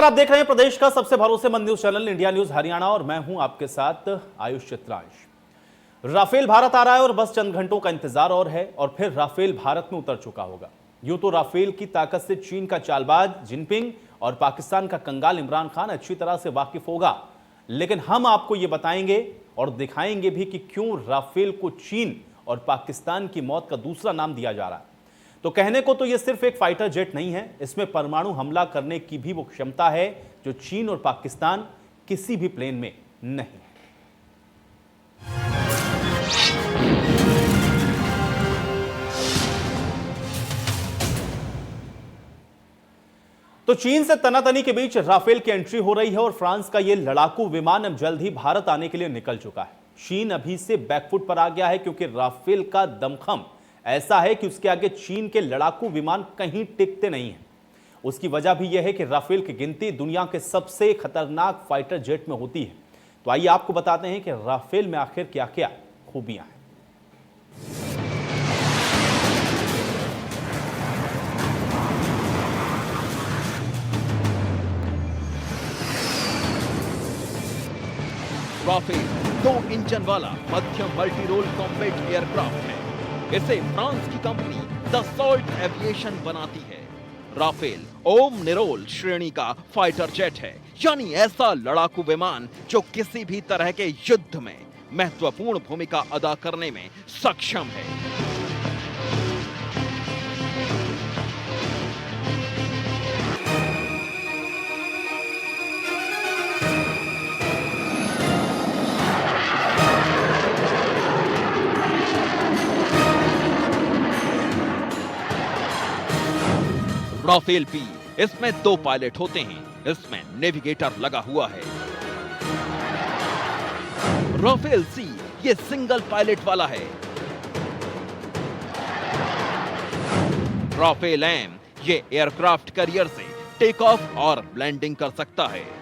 आप देख रहे हैं प्रदेश का सबसे भरोसेमंद news channel India news Haryana और मैं हूं आपके साथ आयुष चित्रांश। राफेल भारत आ रहा है और बस चंद घंटों का इंतजार और है और फिर राफेल भारत में उतर चुका होगा। यूं तो राफेल की ताकत से चीन का चालबाज जिनपिंग और पाकिस्तान का कंगाल इमरान खान अच्छी तरह से वाकिफ होगा, लेकिन हम आपको यह बताएंगे और दिखाएंगे भी कि क्यों राफेल को चीन और पाकिस्तान की मौत का दूसरा नाम दिया जा रहा है। तो कहने को तो यह सिर्फ एक फाइटर जेट नहीं है, इसमें परमाणु हमला करने की भी वो क्षमता है जो चीन और पाकिस्तान किसी भी प्लेन में नहीं है। तो चीन से तनातनी के बीच राफेल की एंट्री हो रही है और फ्रांस का यह लड़ाकू विमान अब जल्द ही भारत आने के लिए निकल चुका है। चीन अभी से बैकफुट पर आ गया है क्योंकि राफेल का दमखम ऐसा है कि उसके आगे चीन के लड़ाकू विमान कहीं टिकते नहीं हैं। उसकी वजह भी यह है कि राफेल की गिनती दुनिया के सबसे खतरनाक फाइटर जेट में होती है। तो आइए आपको बताते हैं कि राफेल में आखिर क्या क्या खूबियां हैं। राफेल 2 इंजन वाला मध्यम मल्टी रोल कॉम्बैट एयरक्राफ्ट है। इसे फ्रांस की कंपनी दसॉल्ट एविएशन बनाती है। राफेल ओम निरोल श्रेणी का फाइटर जेट है, यानी ऐसा लड़ाकू विमान जो किसी भी तरह के युद्ध में महत्वपूर्ण भूमिका अदा करने में सक्षम है। राफेल बी, इसमें 2 पायलट होते हैं, इसमें नेविगेटर लगा हुआ है। राफेल सी ये सिंगल पायलट वाला है। राफेल एम ये एयरक्राफ्ट कैरियर से टेक ऑफ और लैंडिंग कर सकता है।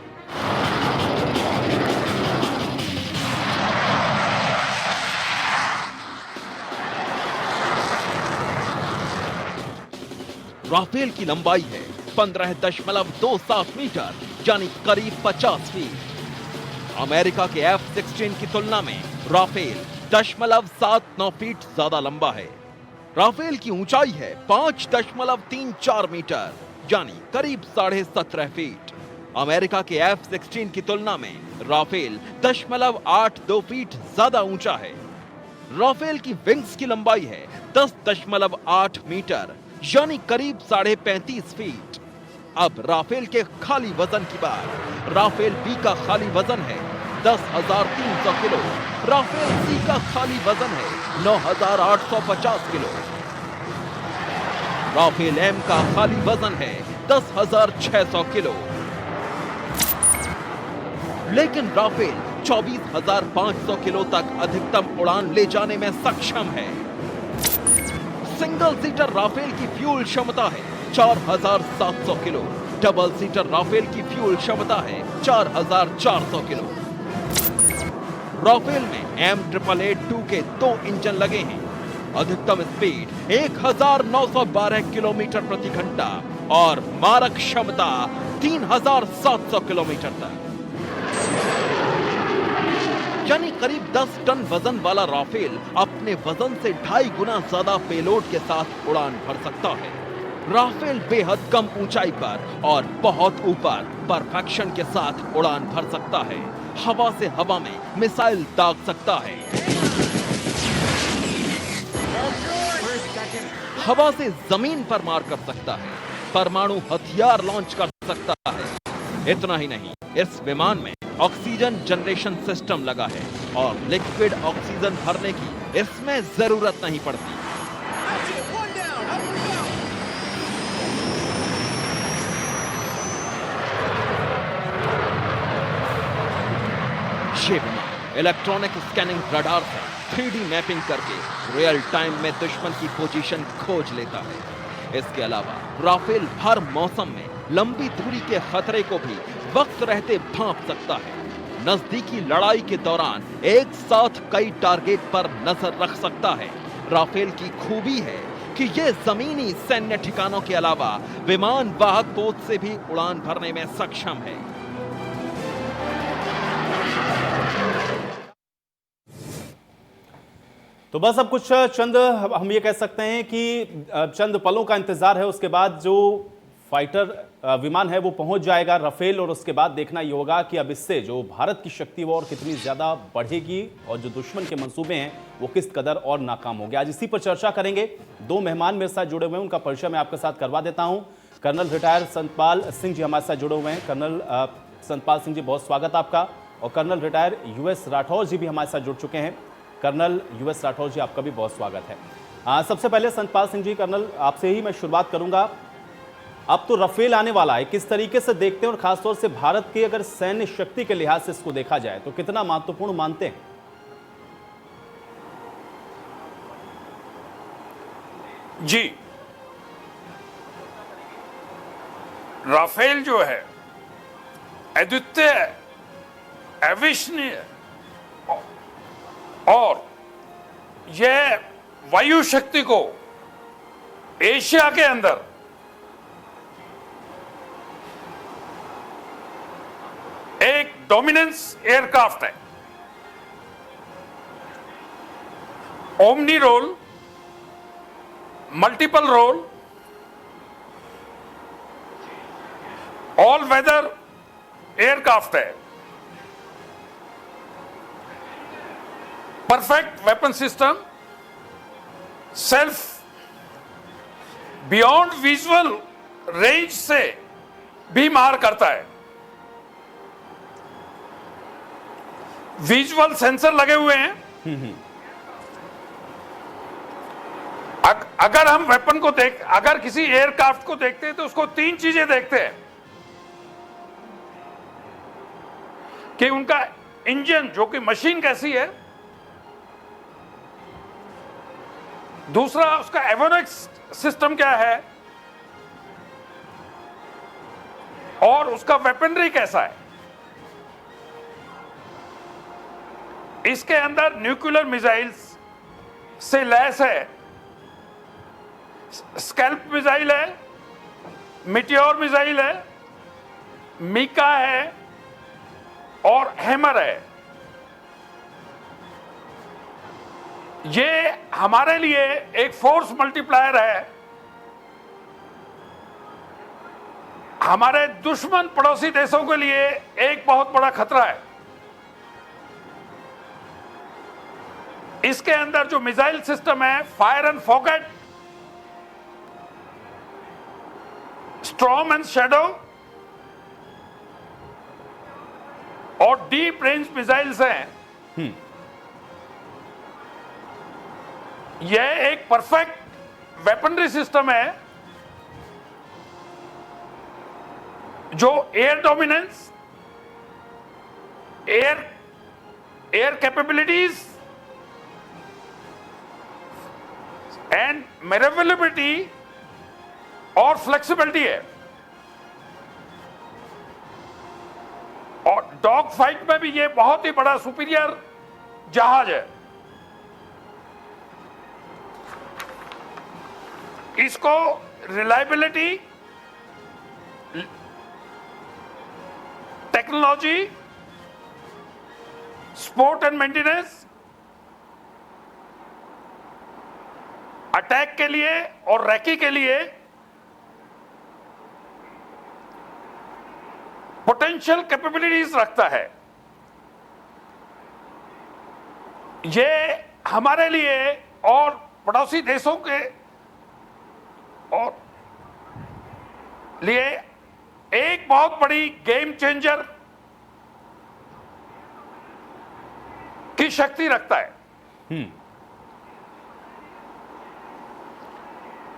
राफेल की लंबाई है 15.27 मीटर, यानी करीब 50 फीट। अमेरिका के F-16 की तुलना में राफेल 0.79 फीट ज्यादा लंबा है। राफेल की ऊंचाई है 5.34 मीटर, यानी करीब 17.5 फीट। अमेरिका के F-16 की तुलना में राफेल 0.82 फीट ज्यादा ऊंचा है। राफेल की विंग्स की लंबाई है 10.8 मीटर, यानी करीब 35.5 फीट। अब राफेल के खाली वजन की बात। राफेल बी का खाली वजन है 10,300 किलो। राफेल सी का खाली वजन है 9,850 किलो। राफेल एम का खाली वजन है 10,600 किलो। लेकिन राफेल 24,500 किलो तक अधिकतम उड़ान ले जाने में सक्षम है। सिंगल सीटर राफेल की फ्यूल क्षमता है 4,700 किलो। डबल सीटर राफेल की फ्यूल क्षमता है 4,400 किलो। राफेल में M882 के 2 इंजन लगे हैं। अधिकतम स्पीड 1,912 किलोमीटर प्रति घंटा और मारक क्षमता 3,700 किलोमीटर तक, यानी करीब 10 टन वजन वाला राफेल अपने वजन से 2.5 गुना ज्यादा पेलोड के साथ उड़ान भर सकता है। राफेल बेहद कम ऊंचाई पर और बहुत ऊपर परफेक्शन के साथ उड़ान भर सकता है। हवा से हवा में मिसाइल दाग सकता है। हवा से जमीन पर मार कर सकता है। परमाणु हथियार लॉन्च कर सकता है। इतना ही नहीं, इस विमान में ऑक्सीजन जनरेशन सिस्टम लगा है और लिक्विड ऑक्सीजन भरने की इसमें जरूरत नहीं पड़ती। ये विमान इलेक्ट्रॉनिक स्कैनिंग रडार से 3D मैपिंग करके रियल टाइम में दुश्मन की पोजीशन खोज लेता है। इसके अलावा राफेल हर मौसम में लंबी दूरी के खतरे को भी वक्त रहते भांप सकता है। नजदीकी लड़ाई के दौरान एक साथ कई टारगेट पर नजर रख सकता है। राफेल की खूबी है कि ये जमीनी सैन्य ठिकानों के अलावा विमान वाहक पोत से भी उड़ान भरने में सक्षम है। तो बस अब कुछ चंद हम ये कह सकते हैं कि चंद पलों का इंतजार है, उसके बाद जो फाइटर विमान है वो पहुंच जाएगा राफेल, और उसके बाद देखना ये होगा कि अब इससे जो भारत की शक्ति वो और कितनी ज्यादा बढ़ेगी और जो दुश्मन के मंसूबे हैं वो किस कदर और नाकाम होंगे। आज इसी पर चर्चा करेंगे। दो मेहमान मेरे साथ जुड़े हुए हैं, उनका परिचय मैं आपके साथ करवा देता हूं। कर्नल रिटायर सतपाल सिंह जी हमारे साथ जुड़े हुए हैं। कर्नल सतपाल सिंह जी, बहुत स्वागत आपका। और कर्नल रिटायर यूएस राठौर जी भी हमारे साथ जुड़ चुके हैं। कर्नल यूएस राठौर जी, आपका भी बहुत स्वागत है। सबसे पहले सतपाल सिंह जी, कर्नल आपसे ही मैं शुरुआत करूंगा। अब तो राफेल आने वाला है, किस तरीके से देखते हैं और खासतौर से भारत की अगर सैन्य शक्ति के लिहाज से इसको देखा जाए तो कितना महत्वपूर्ण मानते हैं? जी, राफेल जो है अद्वितीय, अविश्वसनीय और यह वायु शक्ति को एशिया के अंदर एक डोमिनेंस एयरक्राफ्ट है। Omni role, multiple role, all weather aircraft है। Perfect weapon system, self beyond visual range से भी मार करता है। विजुअल सेंसर लगे हुए हैं। अगर हम वेपन को अगर किसी एयरक्राफ्ट को देखते हैं तो उसको तीन चीजें देखते हैं कि उनका इंजन, जो कि मशीन कैसी है, दूसरा उसका एवियोनिक्स सिस्टम क्या है, और उसका वेपनरी कैसा है। इसके अंदर न्यूक्लियर मिसाइल्स से लैस है, स्कैल्प मिसाइल है, मिटियोर मिसाइल है, मीका है और हैमर है। ये हमारे लिए एक फोर्स मल्टीप्लायर है। हमारे दुश्मन पड़ोसी देशों के लिए एक बहुत बड़ा खतरा है। इसके अंदर जो मिसाइल सिस्टम है, fire and forget, storm and shadow और डीप रेंज मिसाइल्स हैं। यह एक परफेक्ट वेपनरी सिस्टम है जो air dominance, air capabilities and manoeuvrability और फ्लेक्सिबिलिटी है। और डॉग फाइट में भी ये बहुत ही बड़ा सुपीरियर जहाज है। इसको reliability, technology, sport and maintenance, attack के लिए और रैकी के लिए पोटेंशियल कैपेबिलिटीज रखता है। ये हमारे लिए और पड़ोसी देशों के और लिए एक बहुत बड़ी गेम चेंजर की शक्ति रखता है।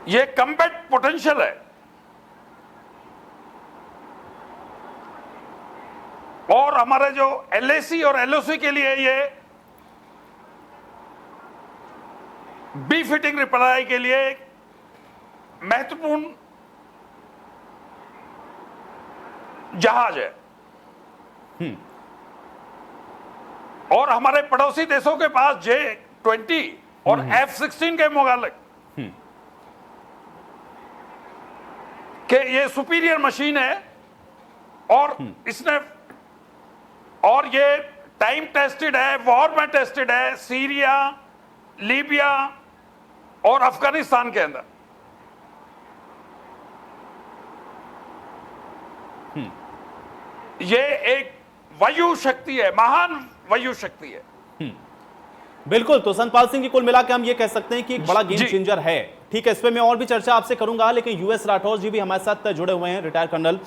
ये कम्बैट पोटेंशियल है और हमारे जो एलएसी और एलओसी के लिए ये बी फिटिंग रिप्लाई के लिए एक महत्वपूर्ण जहाज है। और हमारे पड़ोसी देशों के पास J-20 और F-16 के मुकाबले कि ये सुपीरियर मशीन है और इसने, और ये टाइम टेस्टेड है, वॉर में टेस्टेड है, सीरिया, लीबिया और अफगानिस्तान के अंदर। ये एक वायु शक्ति है, महान वायु शक्ति है। बिल्कुल, तो संतपाल सिंह जी, कुल मिलाकर हम ये कह सकते हैं कि एक बड़ा गेम जी। चेंजर है। ठीक है, इस पे मैं और भी चर्चा आपसे करूंगा, लेकिन यूएस राठौर जी भी हमारे साथ जुड़े हुए हैं, रिटायर्ड कर्नल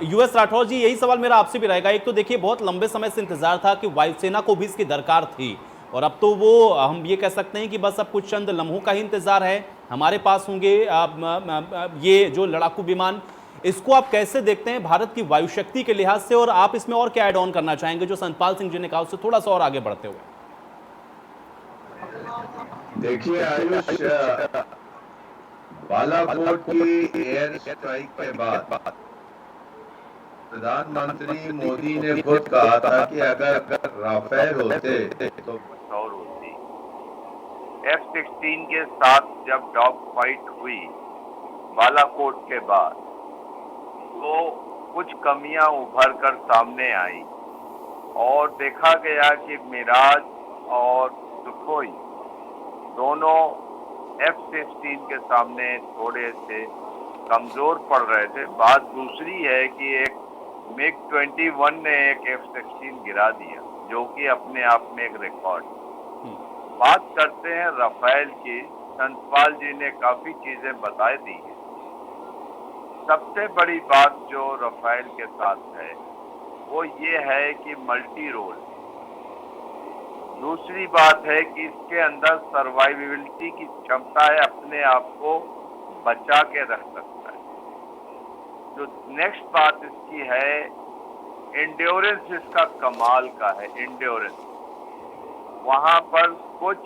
यूएस राठौर जी। यही सवाल मेरा आपसे भी रहेगा। एक तो देखिए, बहुत लंबे समय से इंतजार था कि वायुसेना को भी इसकी दरकार थी, और अब तो वो हम ये कह सकते हैं कि बस अब कुछ चंद लम्हों का ही इंतजार है, हमारे पास होंगे ये जो लड़ाकू विमान। इसको आप कैसे देखते हैं भारत की वायु शक्ति के लिहाज से, और आप इसमें और क्या ऐड ऑन करना चाहेंगे जो संतपाल सिंह जी ने कहा, उससे थोड़ा सा और आगे बढ़ते हुए? देखिए आयुष, बालाकोट की एयर स्ट्राइक के बाद प्रधानमंत्री मोदी ने खुद कहा था कि अगर राफेल होते तो और होती। F-16 के साथ जब डॉग फाइट हुई बालाकोट के बाद, तो कुछ कमियां उभर कर सामने आई और देखा गया कि मिराज और सुखोई दोनों F-16 के सामने थोड़े से कमजोर पड़ रहे थे। बात दूसरी है कि एक MiG-21 ने एक F-16 गिरा दिया, जो कि अपने आप में एक रिकॉर्ड। बात करते हैं राफेल की। संतपाल जी ने काफी चीजें बता दी हैं। सबसे बड़ी बात जो राफेल के साथ है वो ये है कि मल्टी रोल। दूसरी बात है कि इसके अंदर सर्वाइविलिटी की क्षमता है, अपने आप को बचा के रख सकता है। जो नेक्स्ट बात इसकी है, एंड्योरेंस इसका कमाल का है। एंड्योरेंस वहां पर कुछ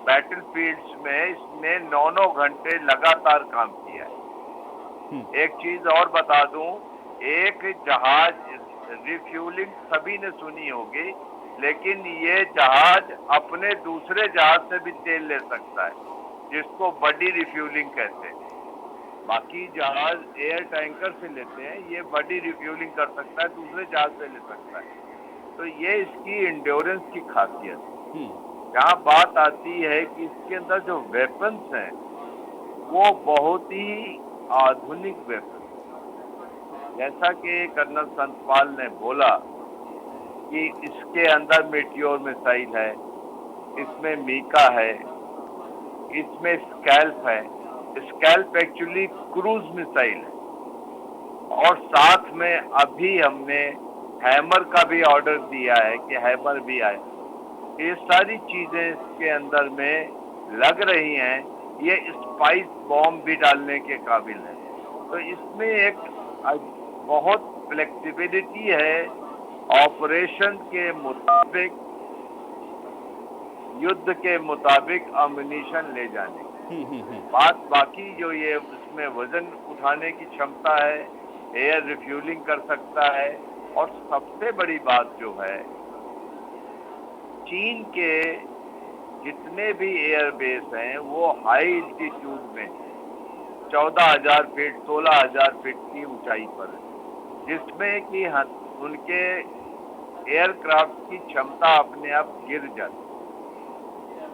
बैटलफील्ड्स में इसने 9-9 घंटे लगातार काम किया है। एक चीज और बता दूं, एक जहाज रिफ्यूलिंग सभी ने सुनी होगी, लेकिन ये जहाज अपने दूसरे जहाज से भी तेल ले सकता है, जिसको बडी रिफ्यूलिंग कहते हैं। बाकी जहाज एयर टैंकर से लेते हैं, ये बडी रिफ्यूलिंग कर सकता है, दूसरे जहाज से ले सकता है। तो ये इसकी एंड्योरेंस की खासियत है। जहाँ बात आती है कि इसके अंदर जो वेपन्स हैं वो बहुत ही आधुनिक वेपन, जैसा कि कर्नल संतपाल ने बोला कि इसके अंदर मेटियोर मिसाइल है, इसमें मीका है, इसमें स्कैल्प है। स्कैल्प एक्चुअली क्रूज मिसाइल है, और साथ में अभी हमने हैमर का भी ऑर्डर दिया है कि हैमर भी आए। ये सारी चीजें इसके अंदर में लग रही हैं। ये स्पाइस बॉम्ब भी डालने के काबिल है। तो इसमें एक बहुत फ्लेक्सिबिलिटी है ऑपरेशन के मुताबिक, युद्ध के मुताबिक अम्युनिशन ले जाने की। बात बाकी जो ये इसमें वजन उठाने की क्षमता है, एयर रिफ्यूलिंग कर सकता है, और सबसे बड़ी बात जो है, चीन के जितने भी एयरबेस हैं वो हाई एल्टीट्यूड में 14,000 फीट 16,000 फीट की ऊंचाई पर है, जिसमें कि उनके एयरक्राफ्ट की क्षमता अपने आप गिर जाती है।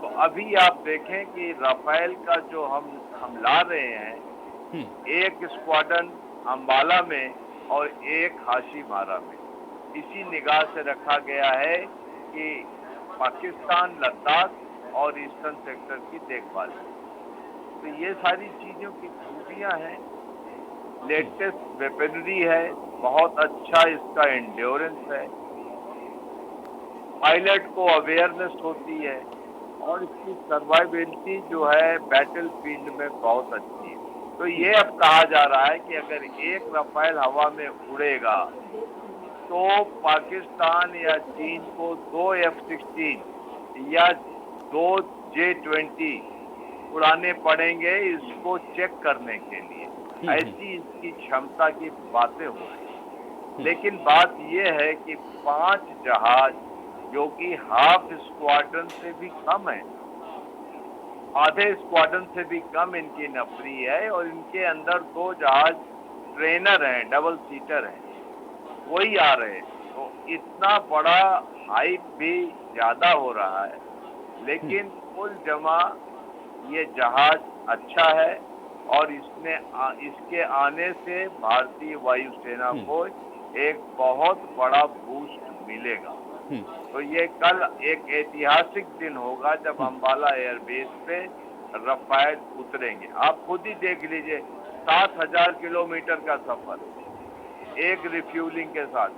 तो अभी आप देखें कि राफेल का जो हम ला रहे हैं, एक स्क्वाड्रन अंबाला में और एक हाशीमारा में, इसी निगाह से रखा गया है कि पाकिस्तान लद्दाख और ईस्टर्न सेक्टर की देखभाल। तो ये सारी चीजों की खूबियां हैं। लेटेस्ट वेपनरी है, बहुत अच्छा इसका एंड्योरेंस है, पायलट को अवेयरनेस होती है, और इसकी सर्वाइविलिटी जो है बैटल फील्ड में बहुत अच्छी है। तो ये अब कहा जा रहा है कि अगर एक राफेल हवा में उड़ेगा तो पाकिस्तान या चीन को 2 F-16 या 2 J-20 उड़ाने पड़ेंगे इसको चेक करने के लिए। ऐसी इसकी क्षमता की बातें हो रही। लेकिन बात यह है कि 5 जहाज जो कि हाफ स्क्वाड्रन से भी कम है, आधे स्क्वाड्रन से भी कम इनकी नफरी है और इनके अंदर 2 जहाज ट्रेनर हैं, डबल सीटर हैं, वही आ रहे हैं। तो इतना बड़ा हाइप भी ज्यादा हो रहा है, लेकिन कुल जमा ये जहाज अच्छा है और इसके आने से भारतीय वायुसेना को एक बहुत बड़ा बूस्ट मिलेगा। तो ये कल एक ऐतिहासिक दिन होगा जब अंबाला एयरबेस पे रफाल उतरेंगे। आप खुद ही देख लीजिए, 7,000 किलोमीटर का सफर एक रिफ्यूलिंग के साथ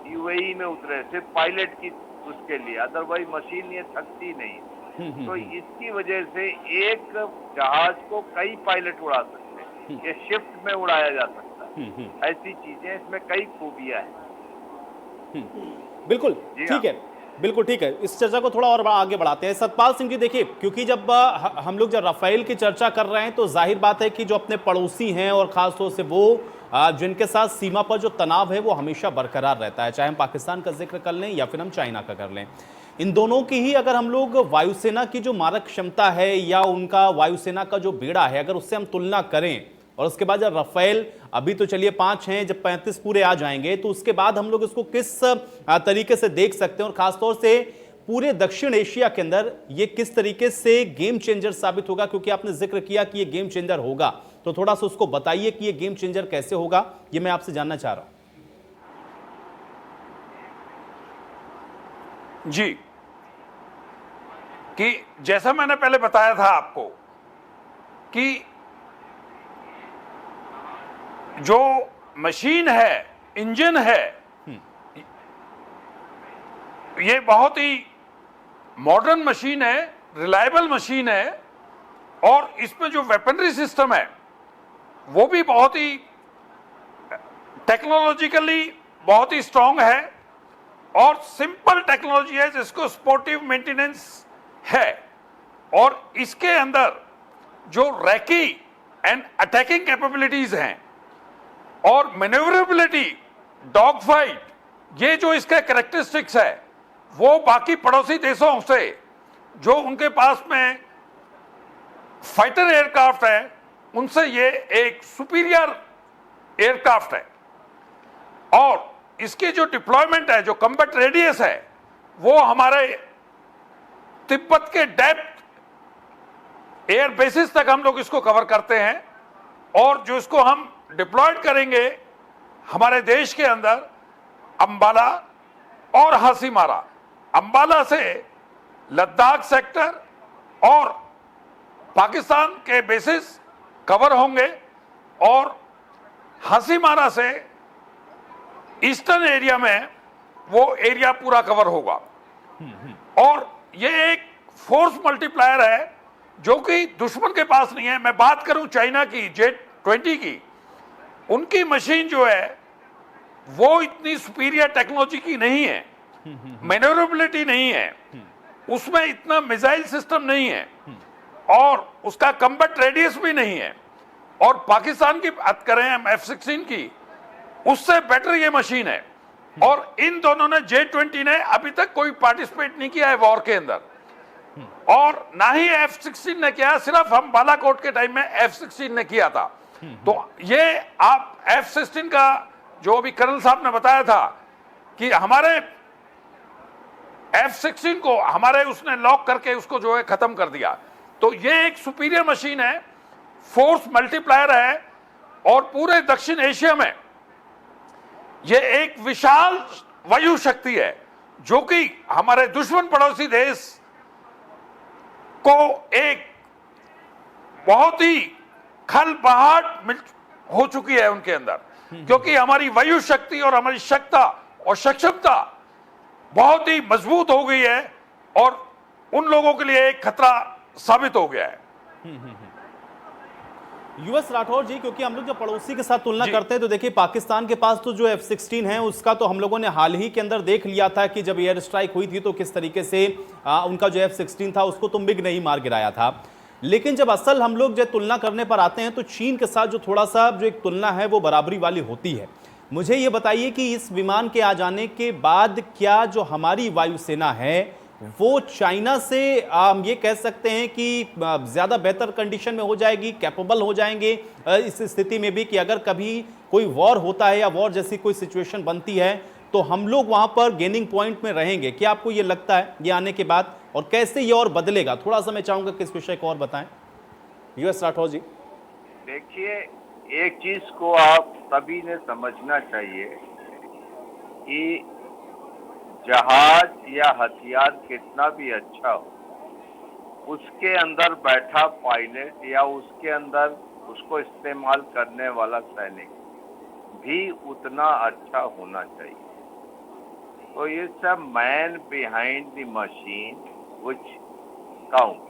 यूएई में उतरे, सिर्फ पायलट की उसके लिए, अदरवाइज मशीन ये थकती नहीं। तो इसकी वजह से एक जहाज को कई पायलट उड़ा सकते हैं, ये शिफ्ट में उड़ाया जा सकता है। ऐसी चीजें, इसमें कई खूबियां हैं। बिल्कुल ठीक है, बिल्कुल ठीक है। इस चर्चा को थोड़ा और आगे बढ़ाते हैं। सतपाल सिंह जी, देखिए, क्योंकि जब हम लोग जब राफेल की चर्चा कर रहे हैं तो जाहिर बात है कि जो अपने पड़ोसी हैं और खासतौर से वो जिनके साथ सीमा पर जो तनाव है वो हमेशा बरकरार रहता है, चाहे हम पाकिस्तान का जिक्र कर लें या फिर हम चाइना का कर लें। इन दोनों की ही अगर हम लोग वायुसेना की जो मारक क्षमता है या उनका वायुसेना का जो बेड़ा है, अगर उससे हम तुलना करें, और उसके बाद जब राफेल, अभी तो चलिए 5 हैं, जब 35 पूरे आ जाएंगे तो उसके बाद हम लोग इसको किस तरीके से देख सकते हैं और खासतौर से पूरे दक्षिण एशिया के अंदर ये किस तरीके से गेम चेंजर साबित होगा? क्योंकि आपने जिक्र किया कि ये गेम चेंजर होगा, तो थोड़ा सा उसको बताइए कि ये गेम चेंजर कैसे होगा, ये मैं आपसे जानना चाह रहा हूं। जी, कि जैसा मैंने पहले बताया था आपको कि जो मशीन है, इंजन है, ये बहुत ही मॉडर्न मशीन है, रिलायबल मशीन है, और इसमें जो वेपनरी सिस्टम है वो भी बहुत ही टेक्नोलॉजिकली बहुत ही स्ट्रांग है और सिंपल टेक्नोलॉजी है जिसको स्पोर्टिव मेंटेनेंस है। और इसके अंदर जो रैकी एंड अटैकिंग कैपेबिलिटीज हैं और मैन्यूवरेबिलिटी, डॉग फाइट, ये जो इसके कैरेक्टरिस्टिक्स है वो बाकी पड़ोसी देशों से जो उनके पास में फाइटर एयरक्राफ्ट है उनसे ये एक सुपीरियर एयरक्राफ्ट है। और इसकी जो डिप्लॉयमेंट है, जो कम्बैट रेडियस है, वो हमारे तिब्बत के डेप्थ एयर बेसिस तक हम लोग इसको कवर करते हैं। और जो इसको हम डिप्लॉयड करेंगे हमारे देश के अंदर, अंबाला और हासीमारा, अंबाला से लद्दाख सेक्टर और पाकिस्तान के बेसिस कवर होंगे और हासीमारा से ईस्टर्न एरिया में वो एरिया पूरा कवर होगा। और ये एक फोर्स मल्टीप्लायर है जो कि दुश्मन के पास नहीं है। मैं बात करूं चाइना की J-20 की, उनकी मशीन जो है वो इतनी सुपीरियर टेक्नोलॉजी की नहीं है, मैन्यूवरेबिलिटी नहीं है, उसमें इतना मिसाइल सिस्टम नहीं है और उसका कम्बैट रेडियस भी नहीं है। और पाकिस्तान की बात करें हम F-16 की, उससे बेटर ये मशीन है। और इन दोनों ने J-20 ने अभी तक कोई पार्टिसिपेट नहीं किया है वॉर के अंदर, और ना ही F-16 ने किया, सिर्फ हम बालाकोट के टाइम में F-16 ने किया था। तो ये आप F-16 का जो अभी कर्नल साहब ने बताया था कि हमारे F-16 को हमारे उसने लॉक करके उसको जो है खत्म कर दिया। तो ये एक सुपीरियर मशीन है, फोर्स मल्टीप्लायर है, और पूरे दक्षिण एशिया में ये एक विशाल वायु शक्ति है जो कि हमारे दुश्मन पड़ोसी देश को एक बहुत ही खलबहाट हो चुकी है उनके अंदर, क्योंकि हमारी वायु शक्ति और हमारी क्षमता और सक्षमता बहुत ही मजबूत हो गई है और उन लोगों के लिए एक खतरा साबित हो गया है। यूएस राठौर जी, क्योंकि हम लोग जब पड़ोसी के साथ तुलना करते हैं तो देखिए पाकिस्तान के पास तो जो F-16 है उसका तो हम लोगों ने हाल ही के अंदर देख लिया था कि जब एयर स्ट्राइक हुई थी तो किस तरीके से उनका जो F-16 था उसको तो मिग नहीं मार गिराया था। लेकिन जब असल हम लोग जो तुलना करने पर आते हैं तो चीन के साथ जो थोड़ा सा जो एक तुलना है वो बराबरी वाली होती है। मुझे ये बताइए कि इस विमान के आ जाने के बाद क्या जो हमारी वायुसेना है वो चाइना से हम ये कह सकते हैं कि ज़्यादा बेहतर कंडीशन में हो जाएगी, कैपेबल हो जाएंगे इस स्थिति में भी कि अगर कभी कोई वॉर होता है या वॉर जैसी कोई सिचुएशन बनती है तो हम लोग वहां पर गेनिंग पॉइंट में रहेंगे। क्या आपको ये लगता है ये आने के बाद, और कैसे ये और बदलेगा? थोड़ा सा मैं चाहूंगा कि इस विषय को और बताएं यूएस राठौर जी। देखिए, एक चीज को आप सभी ने समझना चाहिए कि जहाज या हथियार कितना भी अच्छा हो, उसके अंदर बैठा पायलट या उसके अंदर उसको इस्तेमाल करने वाला सैनिक भी उतना अच्छा होना चाहिए। तो ये सब man behind the machine which count.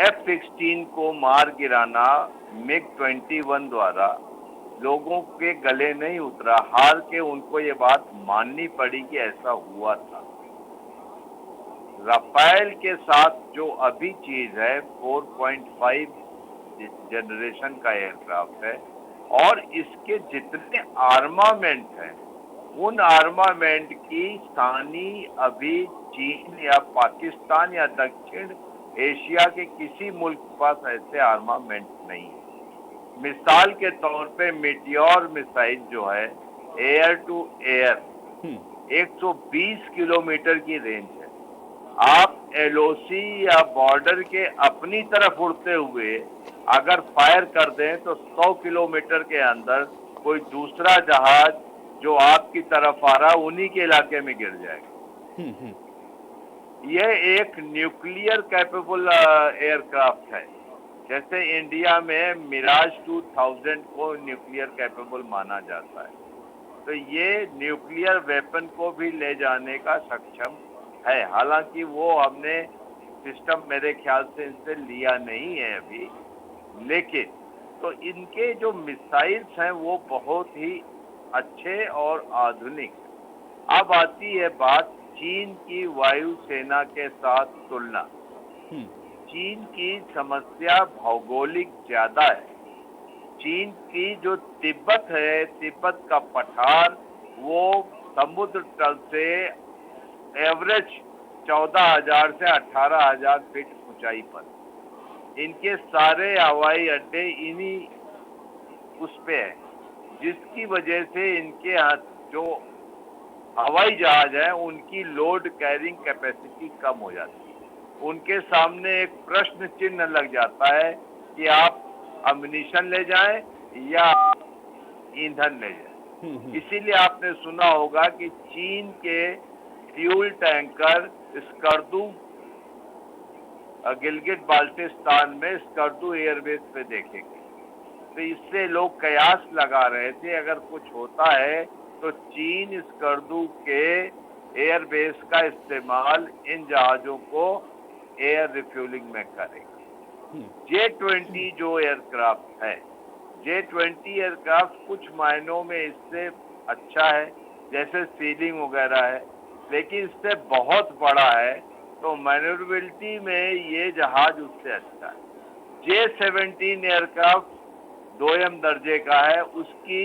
F-16 को मार गिराना MiG-21 द्वारा लोगों के गले नहीं उतरा, हार के उनको ये बात माननी पड़ी कि ऐसा हुआ था। राफेल के साथ जो अभी चीज है 4.5 जनरेशन का एयरक्राफ्ट है, और इसके जितने आर्मामेंट हैं उन आर्मामेंट की सानी अभी चीन या पाकिस्तान या दक्षिण एशिया के किसी मुल्क के पास ऐसे आर्मामेंट नहीं है। मिसाल के तौर पे मीटियोर मिसाइल जो है एयर टू एयर 120 किलोमीटर की रेंज है। आप एलओसी या बॉर्डर के अपनी तरफ उड़ते हुए अगर फायर कर दें तो 100 किलोमीटर के अंदर कोई दूसरा जहाज जो आपकी तरफ आ रहा है उन्हीं के इलाके में गिर जाएगा। यह एक न्यूक्लियर कैपेबल एयरक्राफ्ट है। जैसे इंडिया में मिराज 2000 को न्यूक्लियर कैपेबल माना जाता है, तो ये न्यूक्लियर वेपन को भी ले जाने का सक्षम है। हालांकि वो हमने सिस्टम मेरे ख्याल से इनसे लिया नहीं है अभी, लेकिन तो इनके जो मिसाइल्स हैं वो बहुत ही अच्छे और आधुनिक। अब आती है बात चीन की वायुसेना के साथ तुलना। चीन की समस्या भौगोलिक ज्यादा है। चीन की जो तिब्बत है, तिब्बत का पठार, वो समुद्र तल से एवरेज 14,000 से 18,000 फीट ऊंचाई पर। इनके सारे हवाई अड्डे इन्हीं उस पे है, जिसकी वजह से इनके यहाँ जो हवाई जहाज है उनकी लोड कैरिंग कैपेसिटी कम हो जाती है। उनके सामने एक प्रश्न चिन्ह लग जाता है कि आप अम्युनिशन ले जाएं या ईंधन ले जाएं। इसीलिए आपने सुना होगा कि चीन के फ्यूल टैंकर स्कर्दू गिलगिट बाल्टिस्तान में स्कर्दू एयरबेस पे देखेंगे। तो इससे लोग कयास लगा रहे थे अगर कुछ होता है तो चीन स्कर्दू के एयरबेस का इस्तेमाल इन जहाजों को एयर रिफ्यूलिंग में करेगा। J-20 जो एयरक्राफ्ट है, J-20 एयरक्राफ्ट कुछ मायनों में इससे अच्छा है, जैसे सीलिंग वगैरह है, लेकिन इससे बहुत बड़ा है, तो मैन्यूवरेबिलिटी में ये जहाज उससे अच्छा है। J-17 एयरक्राफ्ट 2M दर्जे का है, उसकी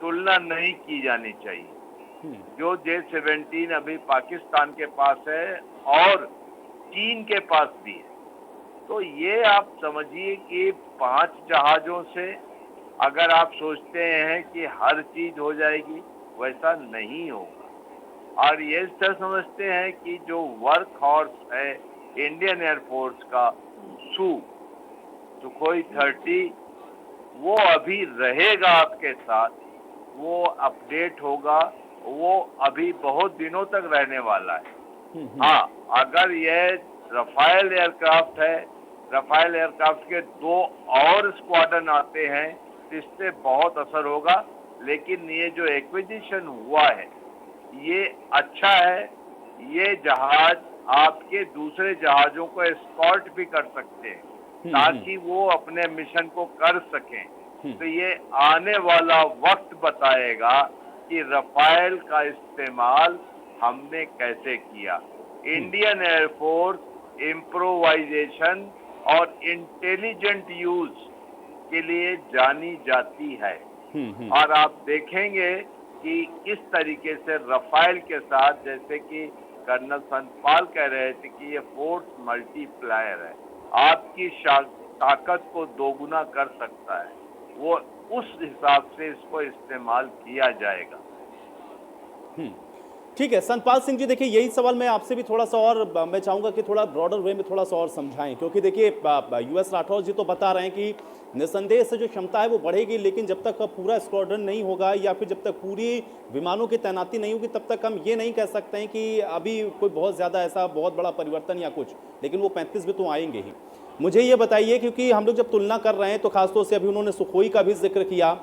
तुलना नहीं की जानी चाहिए। जो J-17 अभी पाकिस्तान के पास है और चीन के पास भी है। तो ये आप समझिए कि 5 जहाजों से अगर आप सोचते हैं कि हर चीज हो जाएगी, वैसा नहीं होगा। और ये समझते हैं कि जो वर्क हॉर्स है इंडियन एयरफोर्स का सुखोई 30, वो अभी रहेगा आपके साथ, वो अपडेट होगा, वो अभी बहुत दिनों तक रहने वाला है। हाँ, अगर ये राफेल एयरक्राफ्ट है, राफेल एयरक्राफ्ट के 2 और स्क्वाड्रन आते हैं, इससे बहुत असर होगा। लेकिन ये जो एक्विजिशन हुआ है ये अच्छा है। ये जहाज आपके दूसरे जहाजों को एस्कॉर्ट भी कर सकते हैं ताकि वो अपने मिशन को कर सकें। तो ये आने वाला वक्त बताएगा कि राफेल का इस्तेमाल हमने कैसे किया। इंडियन एयरफोर्स इम्प्रोवाइजेशन और इंटेलिजेंट यूज के लिए जानी जाती है। और आप देखेंगे कि किस तरीके से राफेल के साथ, जैसे कि कर्नल संतपाल कह रहे थे कि ये फोर्स मल्टीप्लायर है, आपकी ताकत को दोगुना कर सकता है, वो उस हिसाब से इसको इस्तेमाल किया जाएगा। ठीक है संतपाल सिंह जी, देखिए यही सवाल मैं आपसे भी थोड़ा सा और मैं चाहूंगा कि थोड़ा ब्रॉडर वे में थोड़ा सा और समझाएं, क्योंकि देखिए यूएस राठौर जी तो बता रहे हैं कि निसंदेह से जो क्षमता है वो बढ़ेगी, लेकिन जब तक पूरा स्क्वाड्रन नहीं होगा या फिर जब तक पूरी विमानों की तैनाती नहीं होगी तब तक हम ये नहीं कह सकते हैं कि अभी कोई बहुत ज़्यादा ऐसा बहुत बड़ा परिवर्तन या कुछ, लेकिन वो 35 भी तो आएंगे ही। मुझे ये बताइए, क्योंकि हम लोग जब तुलना कर रहे हैं तो खासतौर से अभी उन्होंने सुखोई का भी जिक्र किया,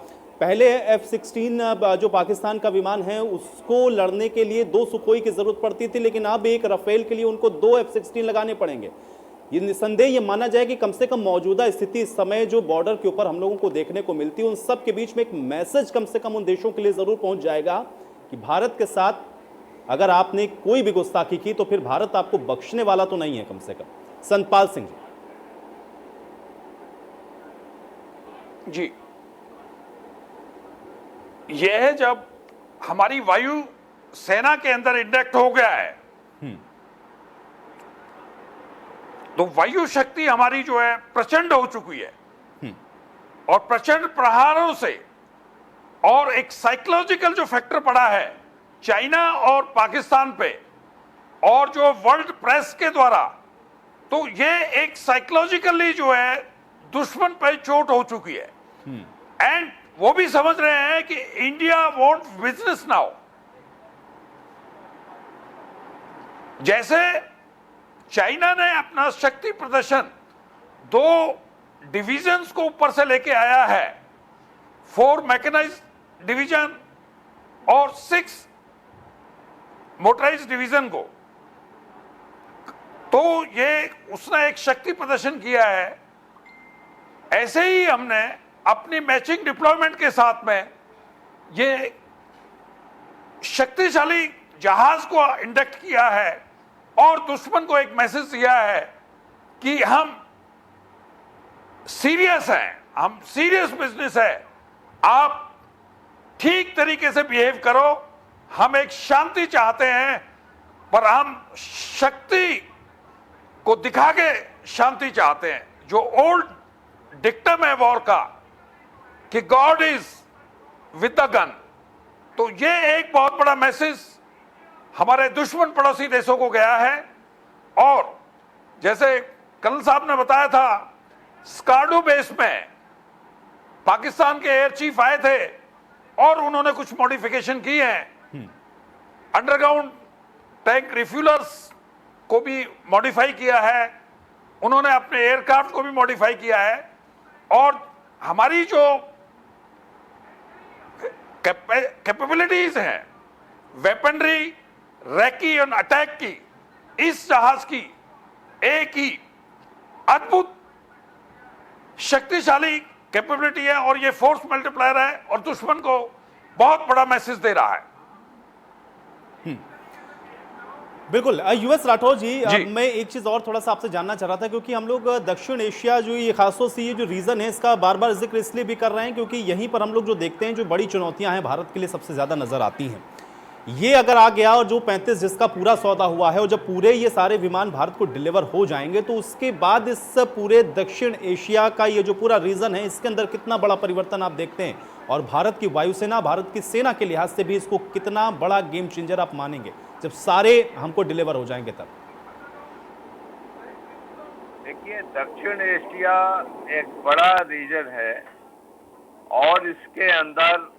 पहले F-16 जो पाकिस्तान का विमान है उसको लड़ने के लिए 2 सुखोई की जरूरत पड़ती थी, लेकिन अब एक राफेल के लिए उनको 2 F-16 लगाने पड़ेंगे। ये निसंदेह ये माना जाए कि कम से कम मौजूदा स्थिति इस समय जो बॉर्डर के ऊपर हम लोगों को देखने को मिलती है उन सब के बीच में एक मैसेज कम से कम उन देशों के लिए जरूर पहुंच जाएगा कि भारत के साथ अगर आपने कोई भी गुस्ताखी की तो फिर भारत आपको बख्शने वाला तो नहीं है कम से कम। संतपाल सिंह जी, यह जब हमारी वायु सेना के अंदर इंडेक्ट हो गया है तो वायु शक्ति हमारी जो है प्रचंड हो चुकी है और प्रचंड प्रहारों से, और एक साइकोलॉजिकल जो फैक्टर पड़ा है चाइना और पाकिस्तान पे और जो वर्ल्ड प्रेस के द्वारा, तो ये एक साइकोलॉजिकली जो है दुश्मन पे चोट हो चुकी है। एंड वो भी समझ रहे हैं कि इंडिया वांट बिजनेस नाउ। जैसे चाइना ने अपना शक्ति प्रदर्शन 2 डिवीजन्स को ऊपर से लेके आया है, 4 मैकेनाइज्ड डिवीजन और 6 मोटराइज्ड डिवीजन को, तो ये उसने एक शक्ति प्रदर्शन किया है। ऐसे ही हमने अपनी मैचिंग डिप्लॉयमेंट के साथ में ये शक्तिशाली जहाज को इंडक्ट किया है और दुश्मन को एक मैसेज दिया है कि हम सीरियस हैं, हम सीरियस बिजनेस है, आप ठीक तरीके से बिहेव करो, हम एक शांति चाहते हैं पर हम शक्ति को दिखा के शांति चाहते हैं। जो ओल्ड डिक्टम है वॉर का कि God is with the gun, तो ये एक बहुत बड़ा मैसेज हमारे दुश्मन पड़ोसी देशों को गया है। और जैसे कर्नल साहब ने बताया था, स्कार्डू बेस में पाकिस्तान के एयर चीफ आए थे और उन्होंने कुछ मॉडिफिकेशन की हैं, अंडरग्राउंड टैंक रिफ्यूलर्स को भी मॉडिफाई किया है, उन्होंने अपने एयरक्राफ्ट को भी मॉडिफाई किया है, और हमारी जो कैपेबिलिटीज हैं वेपनरी, रैकी और अटैक की, इस जहाज की एक ही अद्भुत शक्तिशाली कैपेबिलिटी है और ये फोर्स मल्टीप्लायर है और दुश्मन को बहुत बड़ा मैसेज दे रहा है। बिल्कुल। यूएस राठौर जी, मैं एक चीज और थोड़ा सा आपसे जानना चाह रहा था, क्योंकि हम लोग दक्षिण एशिया जो ये खासतौर से ये जो रीजन है इसका बार बार जिक्र इसलिए भी कर रहे हैं क्योंकि यहीं पर हम लोग जो देखते हैं जो बड़ी चुनौतियां हैं भारत के लिए सबसे ज्यादा नजर आती हैं। ये अगर आ गया और जो 35 जिसका पूरा सौदा हुआ है और जब पूरे ये सारे विमान भारत को डिलीवर हो जाएंगे तो उसके बाद इस पूरे दक्षिण एशिया का ये जो पूरा रीजन है इसके अंदर कितना बड़ा परिवर्तन आप देखते हैं, और भारत की वायुसेना, भारत की सेना के लिहाज से भी इसको कितना बड़ा गेम चेंजर आप मानेंगे जब सारे हमको डिलीवर हो जाएंगे तब? देखिए, दक्षिण एशिया एक बड़ा रीजन है और इसके अंदर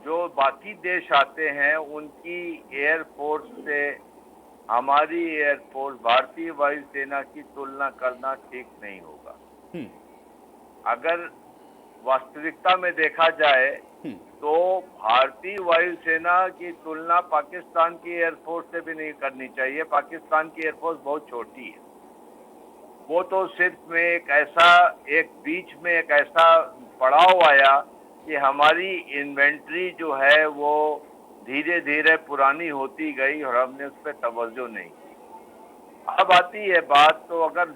जो बाकी देश आते हैं उनकी एयरफोर्स से हमारी एयरफोर्स, भारतीय वायुसेना की तुलना करना ठीक नहीं होगा। अगर वास्तविकता में देखा जाए तो भारतीय वायुसेना की तुलना पाकिस्तान की एयरफोर्स से भी नहीं करनी चाहिए। पाकिस्तान की एयरफोर्स बहुत छोटी है, वो तो सिर्फ में एक बीच में एक ऐसा पड़ाव आया कि हमारी इन्वेंट्री जो है वो धीरे धीरे पुरानी होती गई और हमने उस पर तवज्जो नहीं की। अब आती है बात, तो अगर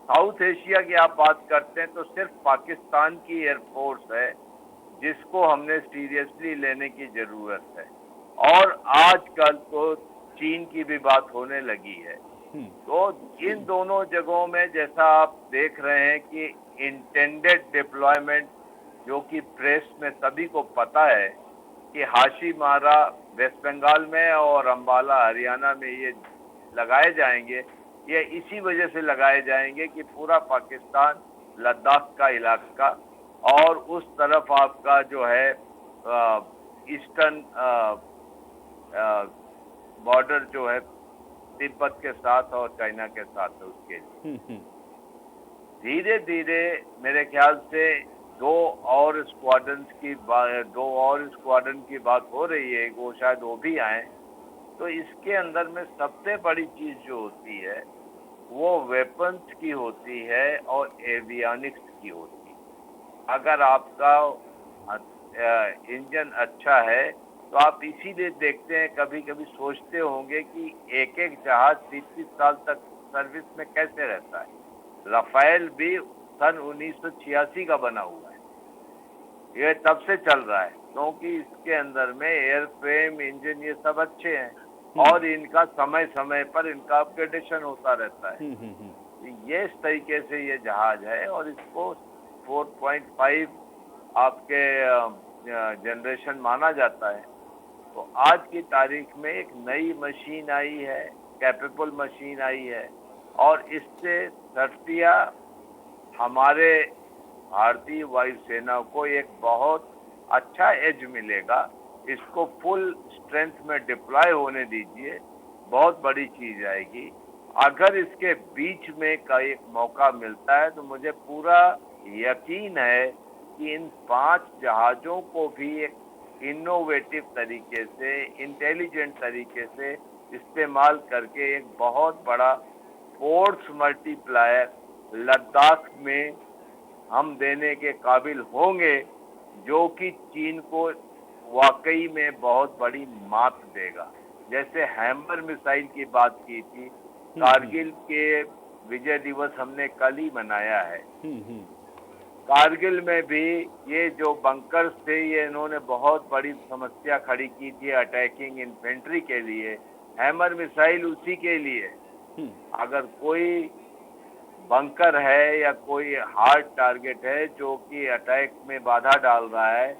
साउथ एशिया की आप बात करते हैं तो सिर्फ पाकिस्तान की एयरफोर्स है जिसको हमने सीरियसली लेने की जरूरत है। और आजकल तो चीन की भी बात होने लगी है। तो इन दोनों जगहों में जैसा आप देख रहे हैं कि इंटेंडेड डिप्लॉयमेंट, जो कि प्रेस में सभी को पता है कि हाशीमारा वेस्ट बंगाल में और अंबाला हरियाणा में ये लगाए जाएंगे, ये इसी वजह से लगाए जाएंगे कि पूरा पाकिस्तान लद्दाख का इलाका और उस तरफ आपका जो है ईस्टर्न बॉर्डर जो है तिब्बत के साथ और चाइना के साथ है, उसके लिए धीरे धीरे मेरे ख्याल से दो और स्क्वाड्रन की बात हो रही है, वो शायद वो भी आए। तो इसके अंदर में सबसे बड़ी चीज जो होती है वो वेपन्स की होती है और एवियनिक्स की होती है। अगर आपका इंजन अच्छा है तो आप इसीलिए देखते हैं, कभी कभी सोचते होंगे कि एक एक जहाज 30 साल तक सर्विस में कैसे रहता है। राफेल भी सन 1986 का बना हुआ है, ये तब से चल रहा है, क्योंकि इसके अंदर में एयर फ्रेम, इंजन, ये सब अच्छे हैं और इनका समय समय पर इनका अपग्रेडेशन होता रहता है। ये इस तरीके से ये जहाज है और इसको 4.5 आपके जनरेशन माना जाता है। तो आज की तारीख में एक नई मशीन आई है, कैपेबल मशीन आई है और इससे शर्तिया हमारे भारतीय वायुसेना को एक बहुत अच्छा एज मिलेगा। इसको फुल स्ट्रेंथ में डिप्लॉय होने दीजिए, बहुत बड़ी चीज आएगी। अगर इसके बीच में का एक मौका मिलता है तो मुझे पूरा यकीन है कि इन 5 जहाजों को भी एक इनोवेटिव तरीके से, इंटेलिजेंट तरीके से इस्तेमाल करके एक बहुत बड़ा फोर्स मल्टीप्लायर लद्दाख में हम देने के काबिल होंगे, जो कि चीन को वाकई में बहुत बड़ी मात देगा। जैसे हैमर मिसाइल की बात की थी, कारगिल के विजय दिवस हमने कल ही मनाया है। कारगिल में भी ये जो बंकर्स थे, ये इन्होंने बहुत बड़ी समस्या खड़ी की थी अटैकिंग इन्फेंट्री के लिए। हैमर मिसाइल उसी के लिए, अगर कोई बंकर है या कोई हार्ड टारगेट है जो कि अटैक में बाधा डाल रहा है,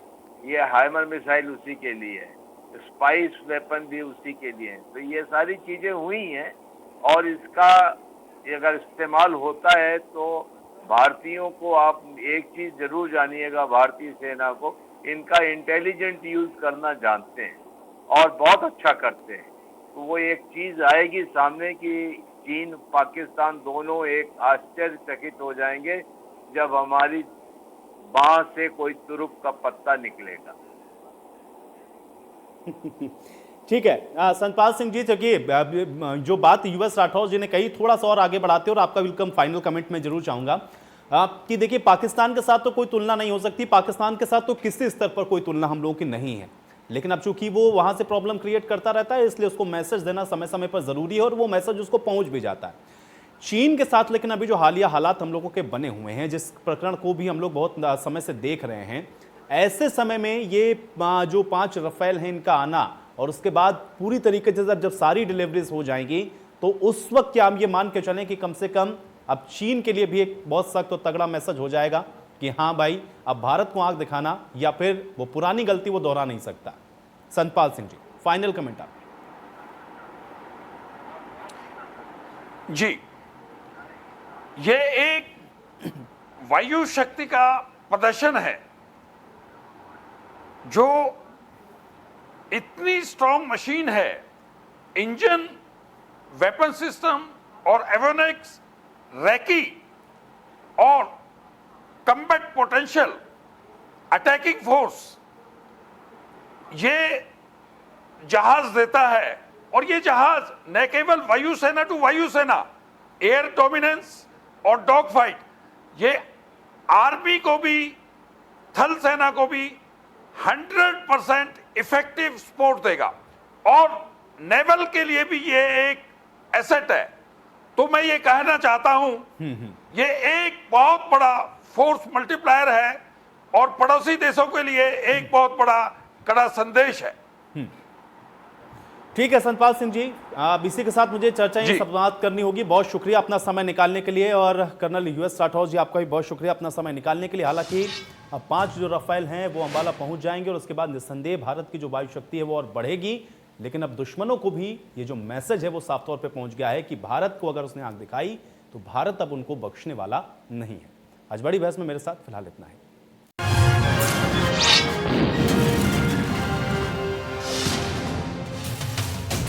ये हैमर मिसाइल उसी के लिए है, स्पाइस वेपन भी उसी के लिए है। तो ये सारी चीजें हुई हैं और इसका अगर इस्तेमाल होता है तो भारतीयों को, आप एक चीज जरूर जानिएगा, भारतीय सेना को इनका इंटेलिजेंट यूज करना जानते हैं और बहुत अच्छा करते हैं। तो वो एक चीज आएगी सामने कि चीन पाकिस्तान दोनों एक आश्चर्यचकित हो जाएंगे जब हमारी बांह से कोई तुरुप का पत्ता निकलेगा। ठीक है संतपाल सिंह जी, चलिए जो बात यूएस राठौर जी ने कही थोड़ा सा और आगे बढ़ाते हैं और आपका वेलकम फाइनल कमेंट में जरूर चाहूंगा कि देखिए पाकिस्तान के साथ तो कोई तुलना नहीं हो सकती, पाकिस्तान के साथ तो किसी स्तर पर कोई तुलना हम लोगों की नहीं है, लेकिन अब चूंकि वो वहां से प्रॉब्लम क्रिएट करता रहता है इसलिए उसको मैसेज देना समय समय पर जरूरी है और वो मैसेज उसको पहुंच भी जाता है। चीन के साथ लेकिन अभी जो हालिया हालात हम लोगों के बने हुए हैं, जिस प्रकरण को भी हम लोग बहुत समय से देख रहे हैं, ऐसे समय में ये जो 5 राफेल हैं इनका आना और उसके बाद पूरी तरीके से जब सारी डिलीवरीज हो जाएंगी तो उस वक्त क्या हम ये मान के चलें कि कम से कम अब चीन के लिए भी एक बहुत सख्त और तगड़ा मैसेज हो जाएगा कि हाँ भाई अब भारत को आंख दिखाना या फिर वो पुरानी गलती वो दोहरा नहीं सकता। संतपाल सिंह जी, फाइनल कमेंट आप। जी, ये एक वायु शक्ति का प्रदर्शन है जो इतनी स्ट्रॉन्ग मशीन है, इंजन, वेपन सिस्टम और एवियोनिक्स, रैकी और कम्बैट पोटेंशियल, अटैकिंग फोर्स ये जहाज देता है। और ये जहाज न केवल वायुसेना टू वायुसेना, एयर डोमिनेंस और डॉग फाइट, ये आर्मी को भी, थल सेना को भी 100% इफेक्टिव सपोर्ट देगा और नेवल के लिए भी ये एक एसेट है। तो मैं ये कहना चाहता हूं, ये एक बहुत बड़ा फोर्स मल्टीप्लायर है और पड़ोसी देशों के लिए एक बहुत बड़ा कड़ा संदेश है। ठीक है सतपाल सिंह जी, अब इसी के साथ मुझे चर्चा जी। समाप्त करनी होगी। बहुत शुक्रिया अपना समय निकालने के लिए, और कर्नल यूएस राठौर जी आपका भी बहुत शुक्रिया अपना समय निकालने के लिए। हालांकि अब 5 जो राफेल हैं वो अंबाला पहुंच जाएंगे और उसके बाद निस्संदेह भारत की जो वायु शक्ति है वो और बढ़ेगी। लेकिन अब दुश्मनों को भी ये जो मैसेज है वो साफ तौर पर पहुंच गया है कि भारत को अगर उसने आंख दिखाई तो भारत अब उनको बख्शने वाला नहीं है। आज बड़ी बहस में मेरे साथ फिलहाल इतना है।